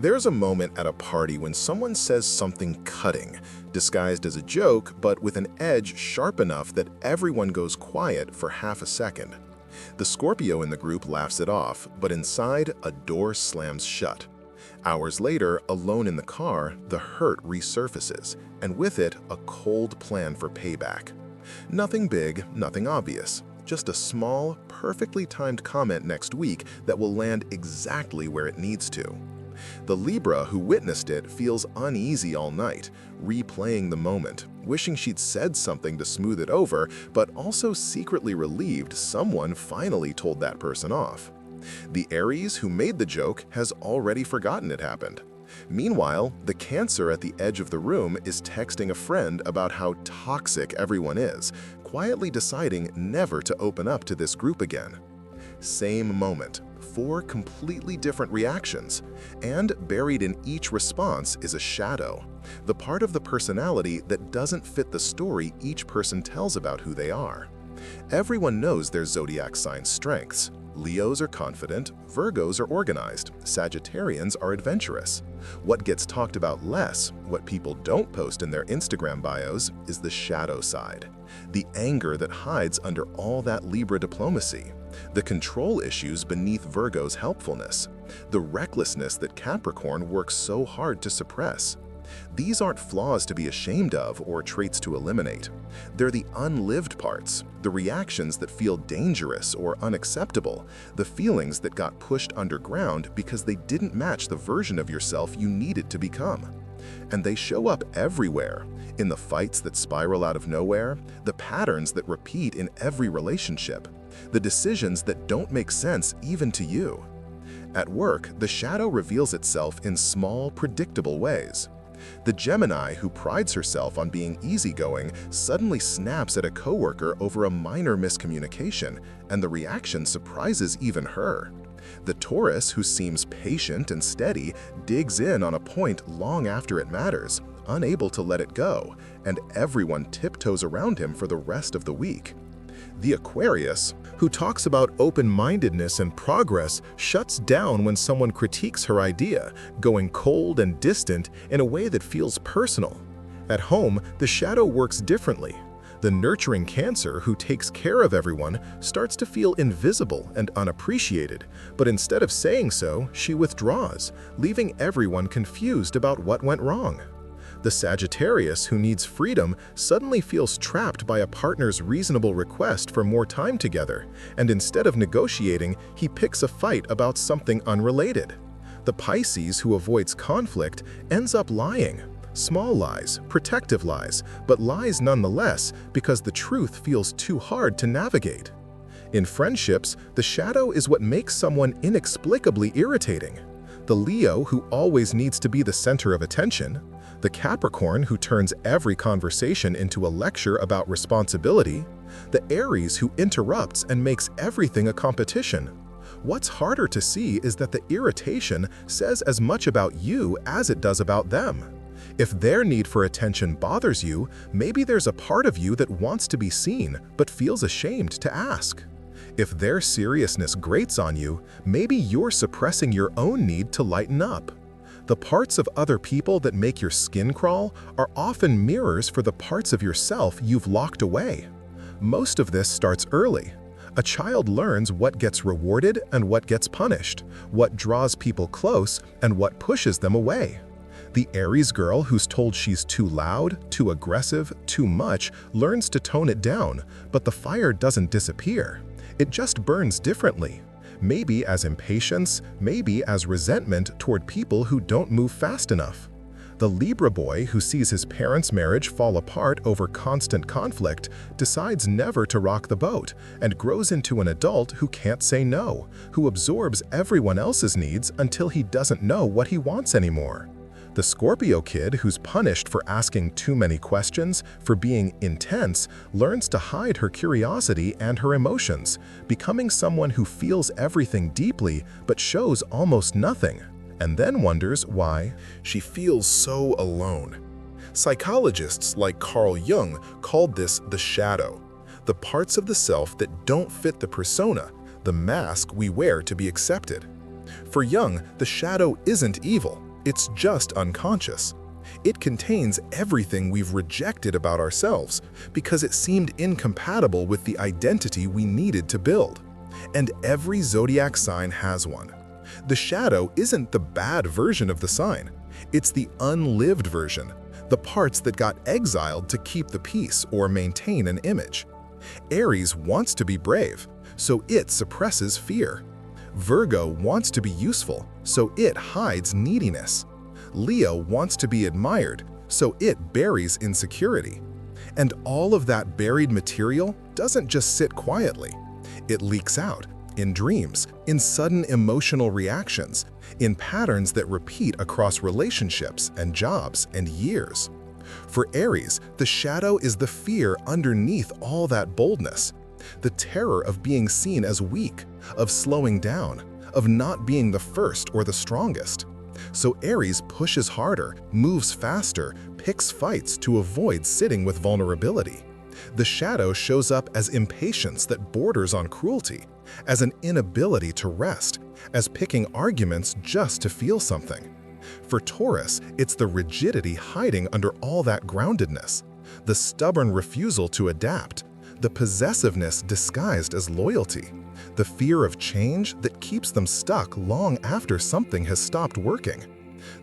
There's a moment at a party when someone says something cutting, disguised as a joke, but with an edge sharp enough that everyone goes quiet for half a second. The Scorpio in the group laughs it off, but inside, a door slams shut. Hours later, alone in the car, the hurt resurfaces, and with it, a cold plan for payback. Nothing big, nothing obvious, just a small, perfectly timed comment next week that will land exactly where it needs to. The Libra who witnessed it feels uneasy all night, replaying the moment, wishing she'd said something to smooth it over, but also secretly relieved someone finally told that person off. The Aries who made the joke has already forgotten it happened. Meanwhile, the Cancer at the edge of the room is texting a friend about how toxic everyone is, quietly deciding never to open up to this group again. Same moment, 4 completely different reactions, and buried in each response is a shadow, the part of the personality that doesn't fit the story each person tells about who they are. Everyone knows their zodiac sign's strengths. Leos are confident, Virgos are organized, Sagittarians are adventurous. What gets talked about less, what people don't post in their Instagram bios, is the shadow side. The anger that hides under all that Libra diplomacy. The control issues beneath Virgo's helpfulness. The recklessness that Capricorn works so hard to suppress. These aren't flaws to be ashamed of or traits to eliminate. They're the unlived parts, the reactions that feel dangerous or unacceptable, the feelings that got pushed underground because they didn't match the version of yourself you needed to become. And they show up everywhere, in the fights that spiral out of nowhere, the patterns that repeat in every relationship, the decisions that don't make sense even to you. At work, the shadow reveals itself in small, predictable ways. The Gemini who prides herself on being easygoing suddenly snaps at a coworker over a minor miscommunication, and the reaction surprises even her. The Taurus who seems patient and steady digs in on a point long after it matters, unable to let it go, and everyone tiptoes around him for the rest of the week. The Aquarius, who talks about open-mindedness and progress, shuts down when someone critiques her idea, going cold and distant in a way that feels personal. At home, the shadow works differently. The nurturing Cancer, who takes care of everyone, starts to feel invisible and unappreciated, but instead of saying so, she withdraws, leaving everyone confused about what went wrong. The Sagittarius, who needs freedom, suddenly feels trapped by a partner's reasonable request for more time together, and instead of negotiating, he picks a fight about something unrelated. The Pisces, who avoids conflict, ends up lying. Small lies, protective lies, but lies nonetheless because the truth feels too hard to navigate. In friendships, the shadow is what makes someone inexplicably irritating. The Leo, who always needs to be the center of attention, the Capricorn, who turns every conversation into a lecture about responsibility, the Aries, who interrupts and makes everything a competition. What's harder to see is that the irritation says as much about you as it does about them. If their need for attention bothers you, maybe there's a part of you that wants to be seen but feels ashamed to ask. If their seriousness grates on you, maybe you're suppressing your own need to lighten up. The parts of other people that make your skin crawl are often mirrors for the parts of yourself you've locked away. Most of this starts early. A child learns what gets rewarded and what gets punished, what draws people close and what pushes them away. The Aries girl who's told she's too loud, too aggressive, too much, learns to tone it down, but the fire doesn't disappear. It just burns differently. Maybe as impatience, maybe as resentment toward people who don't move fast enough. The Libra boy who sees his parents' marriage fall apart over constant conflict decides never to rock the boat and grows into an adult who can't say no, who absorbs everyone else's needs until he doesn't know what he wants anymore. The Scorpio kid who's punished for asking too many questions, for being intense, learns to hide her curiosity and her emotions, becoming someone who feels everything deeply but shows almost nothing, and then wonders why she feels so alone. Psychologists like Carl Jung called this the shadow, the parts of the self that don't fit the persona, the mask we wear to be accepted. For Jung, the shadow isn't evil. It's just unconscious. It contains everything we've rejected about ourselves because it seemed incompatible with the identity we needed to build. And every zodiac sign has one. The shadow isn't the bad version of the sign. It's the unlived version, the parts that got exiled to keep the peace or maintain an image. Aries wants to be brave, so it suppresses fear. Virgo wants to be useful, so it hides neediness. Leo wants to be admired, so it buries insecurity. And all of that buried material doesn't just sit quietly. It leaks out in dreams, in sudden emotional reactions, in patterns that repeat across relationships and jobs and years. For Aries, the shadow is the fear underneath all that boldness, the terror of being seen as weak, of slowing down, of not being the first or the strongest. So Aries pushes harder, moves faster, picks fights to avoid sitting with vulnerability. The shadow shows up as impatience that borders on cruelty, as an inability to rest, as picking arguments just to feel something. For Taurus, it's the rigidity hiding under all that groundedness, the stubborn refusal to adapt, the possessiveness disguised as loyalty, the fear of change that keeps them stuck long after something has stopped working.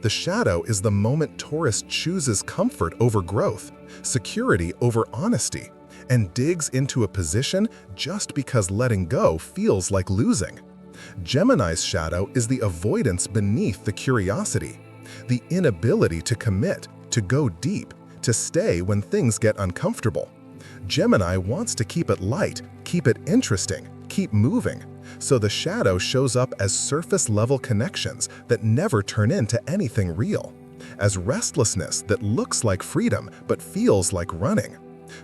The shadow is the moment Taurus chooses comfort over growth, security over honesty, and digs into a position just because letting go feels like losing. Gemini's shadow is the avoidance beneath the curiosity, the inability to commit, to go deep, to stay when things get uncomfortable. Gemini wants to keep it light, keep it interesting, keep moving, so the shadow shows up as surface-level connections that never turn into anything real, as restlessness that looks like freedom but feels like running.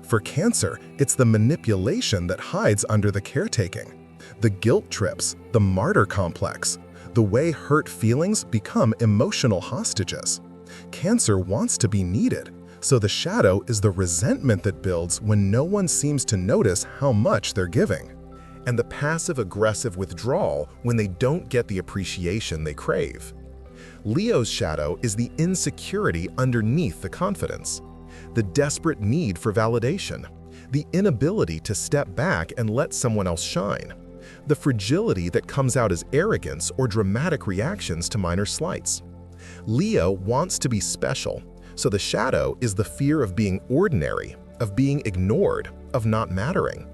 For Cancer, it's the manipulation that hides under the caretaking, the guilt trips, the martyr complex, the way hurt feelings become emotional hostages. Cancer wants to be needed, so the shadow is the resentment that builds when no one seems to notice how much they're giving, and the passive-aggressive withdrawal when they don't get the appreciation they crave. Leo's shadow is the insecurity underneath the confidence, the desperate need for validation, the inability to step back and let someone else shine, the fragility that comes out as arrogance or dramatic reactions to minor slights. Leo wants to be special, so the shadow is the fear of being ordinary, of being ignored, of not mattering.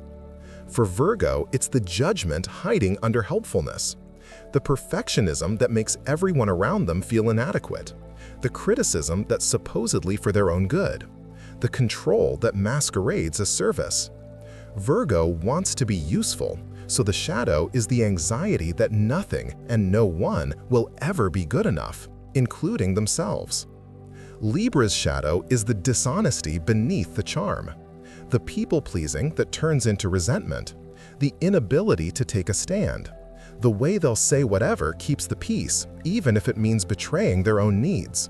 For Virgo, it's the judgment hiding under helpfulness, the perfectionism that makes everyone around them feel inadequate, the criticism that's supposedly for their own good, the control that masquerades as service. Virgo wants to be useful, so the shadow is the anxiety that nothing and no one will ever be good enough, including themselves. Libra's shadow is the dishonesty beneath the charm, the people-pleasing that turns into resentment, the inability to take a stand, the way they'll say whatever keeps the peace, even if it means betraying their own needs.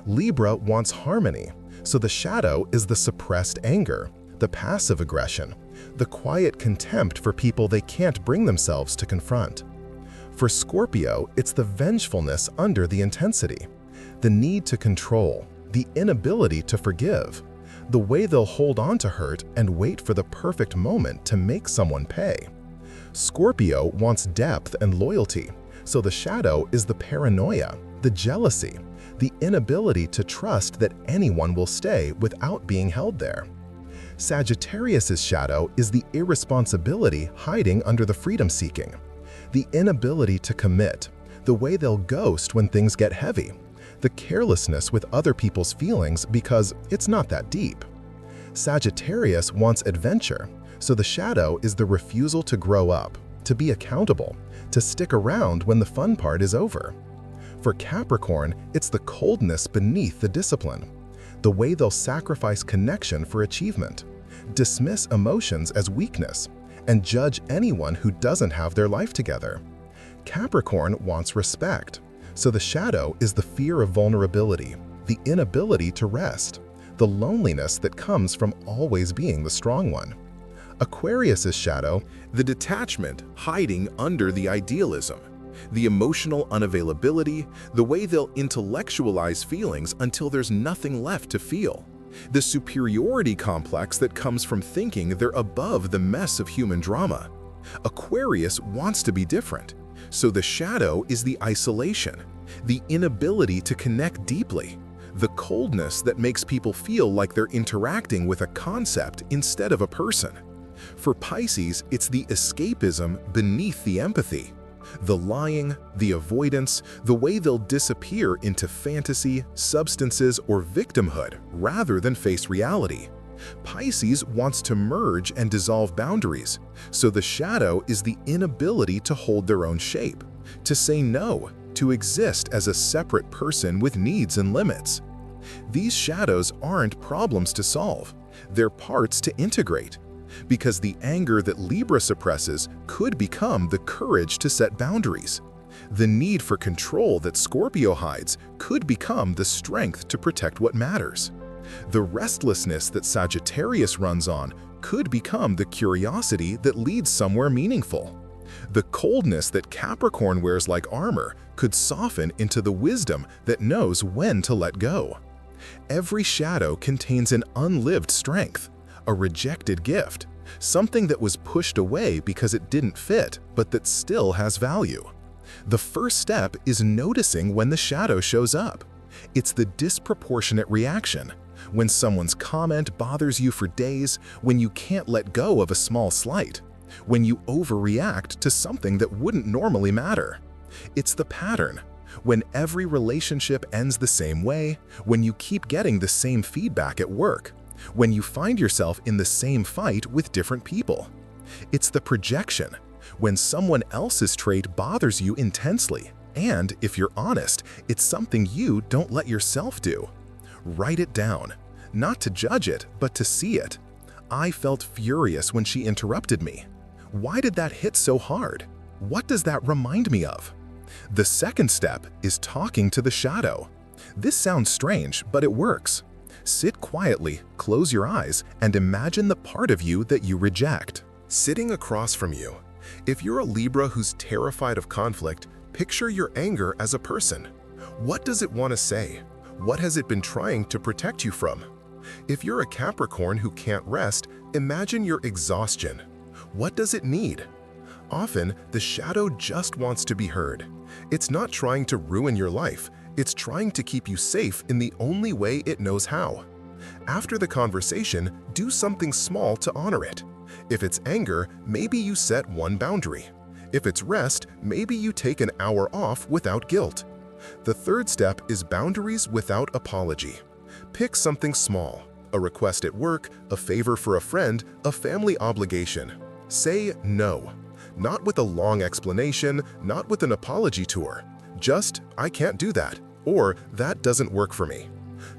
Libra wants harmony, so the shadow is the suppressed anger, the passive aggression, the quiet contempt for people they can't bring themselves to confront. For Scorpio, it's the vengefulness under the intensity, the need to control, the inability to forgive, the way they'll hold on to hurt and wait for the perfect moment to make someone pay. Scorpio wants depth and loyalty, so the shadow is the paranoia, the jealousy, the inability to trust that anyone will stay without being held there. Sagittarius's shadow is the irresponsibility hiding under the freedom-seeking, the inability to commit, the way they'll ghost when things get heavy, the carelessness with other people's feelings because it's not that deep. Sagittarius wants adventure, so the shadow is the refusal to grow up, to be accountable, to stick around when the fun part is over. For Capricorn, it's the coldness beneath the discipline, the way they'll sacrifice connection for achievement, dismiss emotions as weakness, and judge anyone who doesn't have their life together. Capricorn wants respect, so the shadow is the fear of vulnerability, the inability to rest, the loneliness that comes from always being the strong one. Aquarius's shadow, the detachment hiding under the idealism, The emotional unavailability, the way they'll intellectualize feelings until there's nothing left to feel. The superiority complex that comes from thinking they're above the mess of human drama. Aquarius wants to be different, so the shadow is the isolation, the inability to connect deeply, the coldness that makes people feel like they're interacting with a concept instead of a person. For Pisces, it's the escapism beneath the empathy. The lying, the avoidance, the way they'll disappear into fantasy, substances, or victimhood rather than face reality. Pisces wants to merge and dissolve boundaries, so the shadow is the inability to hold their own shape, to say no, to exist as a separate person with needs and limits. These shadows aren't problems to solve, they're parts to integrate. Because the anger that Libra suppresses could become the courage to set boundaries. The need for control that Scorpio hides could become the strength to protect what matters. The restlessness that Sagittarius runs on could become the curiosity that leads somewhere meaningful. The coldness that Capricorn wears like armor could soften into the wisdom that knows when to let go. Every shadow contains an unlived strength, a rejected gift, something that was pushed away because it didn't fit, but that still has value. The first step is noticing when the shadow shows up. It's the disproportionate reaction. When someone's comment bothers you for days, when you can't let go of a small slight, when you overreact to something that wouldn't normally matter. It's the pattern. When every relationship ends the same way, when you keep getting the same feedback at work, when you find yourself in the same fight with different people. It's the projection, when someone else's trait bothers you intensely, and if you're honest, it's something you don't let yourself do. Write it down, not to judge it, but to see it. I felt furious when she interrupted me. Why did that hit so hard? What does that remind me of? The second step is talking to the shadow. This sounds strange, but it works. Sit quietly, close your eyes, and imagine the part of you that you reject. Sitting across from you. If you're a Libra who's terrified of conflict, picture your anger as a person. What does it want to say? What has it been trying to protect you from? If you're a Capricorn who can't rest, imagine your exhaustion. What does it need? Often, the shadow just wants to be heard. It's not trying to ruin your life. It's trying to keep you safe in the only way it knows how. After the conversation, do something small to honor it. If it's anger, maybe you set one boundary. If it's rest, maybe you take an hour off without guilt. The third step is boundaries without apology. Pick something small, a request at work, a favor for a friend, a family obligation. Say no. Not with a long explanation, not with an apology tour. Just, I can't do that, or that doesn't work for me.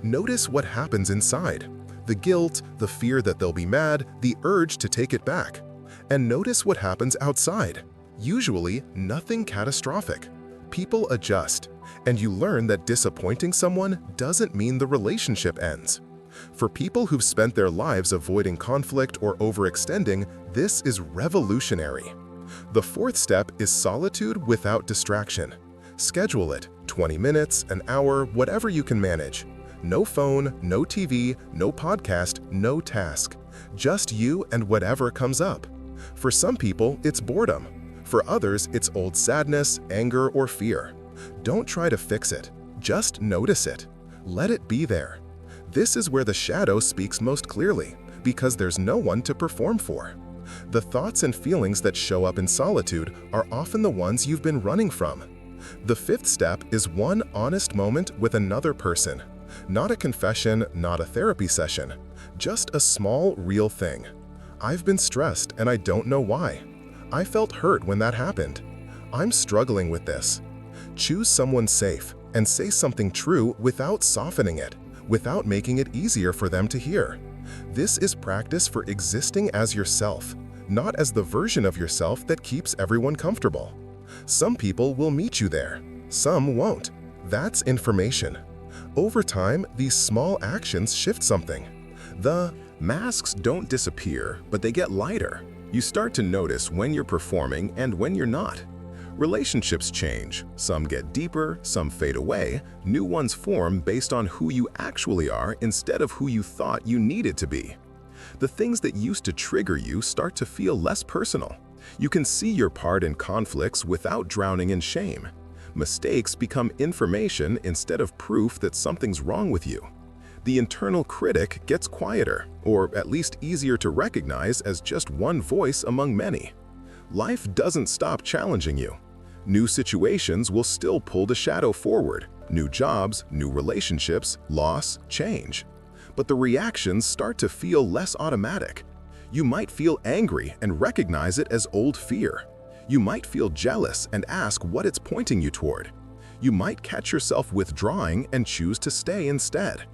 Notice what happens inside. The guilt, the fear that they'll be mad, the urge to take it back. And notice what happens outside. Usually, nothing catastrophic. People adjust, and you learn that disappointing someone doesn't mean the relationship ends. For people who've spent their lives avoiding conflict or overextending, this is revolutionary. The fourth step is solitude without distraction. Schedule it, 20 minutes, an hour, whatever you can manage. No phone, no TV, no podcast, no task. Just you and whatever comes up. For some people, it's boredom. For others, it's old sadness, anger, or fear. Don't try to fix it. Just notice it. Let it be there. This is where the shadow speaks most clearly, because there's no one to perform for. The thoughts and feelings that show up in solitude are often the ones you've been running from. The fifth step is one honest moment with another person. Not a confession, not a therapy session. Just a small, real thing. I've been stressed and I don't know why. I felt hurt when that happened. I'm struggling with this. Choose someone safe and say something true without softening it, without making it easier for them to hear. This is practice for existing as yourself, not as the version of yourself that keeps everyone comfortable. Some people will meet you there, some won't. That's information. Over time, these small actions shift something. The masks don't disappear, but they get lighter. You start to notice when you're performing and when you're not. Relationships change. Some get deeper, some fade away. New ones form based on who you actually are instead of who you thought you needed to be. The things that used to trigger you start to feel less personal. You can see your part in conflicts without drowning in shame. Mistakes become information instead of proof that something's wrong with you. The internal critic gets quieter, or at least easier to recognize as just one voice among many. Life doesn't stop challenging you. New situations will still pull the shadow forward. New jobs, new relationships, loss, change. But the reactions start to feel less automatic. You might feel angry and recognize it as old fear. You might feel jealous and ask what it's pointing you toward. You might catch yourself withdrawing and choose to stay instead.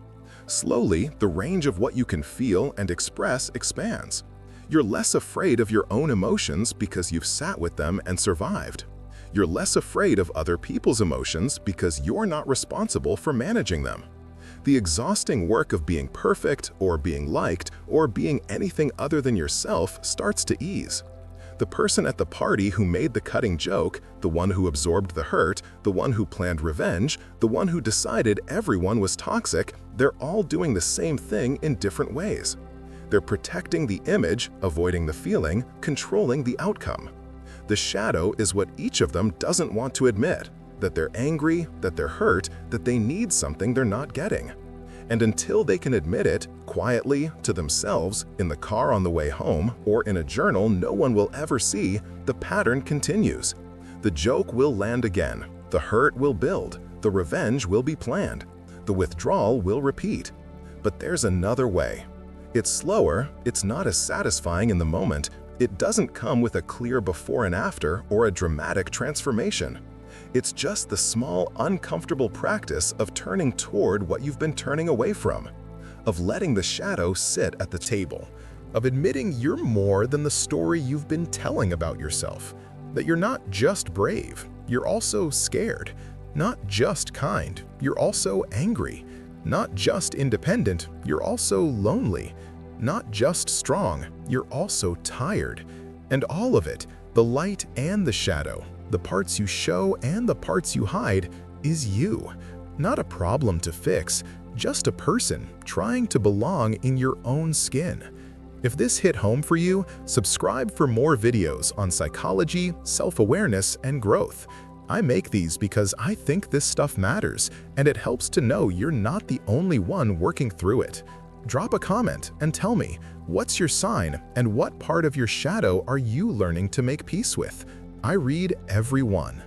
Slowly, the range of what you can feel and express expands. You're less afraid of your own emotions because you've sat with them and survived. You're less afraid of other people's emotions because you're not responsible for managing them. The exhausting work of being perfect or being liked or being anything other than yourself starts to ease. The person at the party who made the cutting joke, the one who absorbed the hurt, the one who planned revenge, the one who decided everyone was toxic, they're all doing the same thing in different ways. They're protecting the image, avoiding the feeling, controlling the outcome. The shadow is what each of them doesn't want to admit, that they're angry, that they're hurt, that they need something they're not getting. And until they can admit it, quietly, to themselves, in the car on the way home, or in a journal no one will ever see, the pattern continues. The joke will land again, the hurt will build, the revenge will be planned, the withdrawal will repeat. But there's another way. It's slower, it's not as satisfying in the moment, it doesn't come with a clear before and after or a dramatic transformation. It's just the small, uncomfortable practice of turning toward what you've been turning away from, of letting the shadow sit at the table, of admitting you're more than the story you've been telling about yourself, that you're not just brave, you're also scared, not just kind, you're also angry, not just independent, you're also lonely, not just strong, you're also tired. And all of it, the light and the shadow, the parts you show and the parts you hide, is you. Not a problem to fix, just a person trying to belong in your own skin. If this hit home for you, subscribe for more videos on psychology, self-awareness, and growth. I make these because I think this stuff matters, and it helps to know you're not the only one working through it. Drop a comment and tell me, what's your sign and what part of your shadow are you learning to make peace with? I read every one.